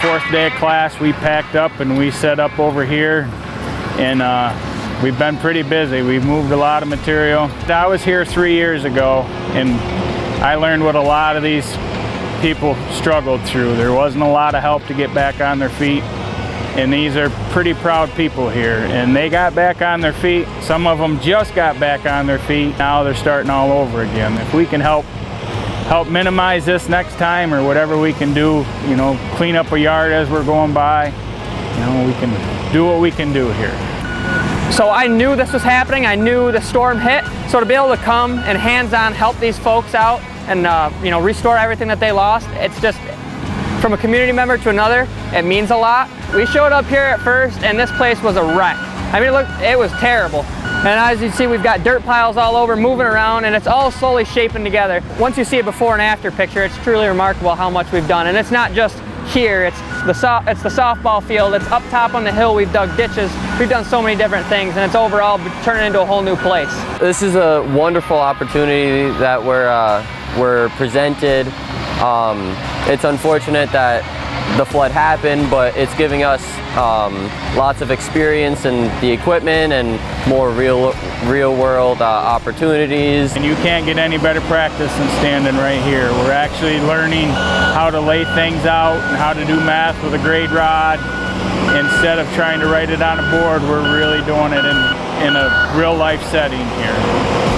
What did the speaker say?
fourth day of class, we packed up and we set up over here, and we've been pretty busy. We've moved a lot of material. I was here 3 years ago, and I learned what a lot of these people struggled through. There wasn't a lot of help to get back on their feet, and these are pretty proud people here, and they got back on their feet. Some of them just got back on their feet. Now they're starting all over again. If we can help minimize this next time, or whatever we can do, you know, clean up a yard as we're going by, you know, we can do what we can do here. So I knew this was happening. I knew the storm hit. So to be able to come and hands-on help these folks out and you know, restore everything that they lost, it's just, from a community member to another, it means a lot. We showed up here at first and this place was a wreck. I mean, look, it was terrible. And as you see, we've got dirt piles all over, moving around, and it's all slowly shaping together. Once you see a before and after picture, it's truly remarkable how much we've done. And it's not just here, it's the softball field, it's up top on the hill, we've dug ditches, we've done so many different things, and it's overall turning into a whole new place. This is a wonderful opportunity that we're presented. It's unfortunate that the flood happened, but it's giving us lots of experience in the equipment and more real world opportunities. And you can't get any better practice than standing right here. We're actually learning how to lay things out and how to do math with a grade rod. Instead of trying to write it on a board, we're really doing it in a real life setting here.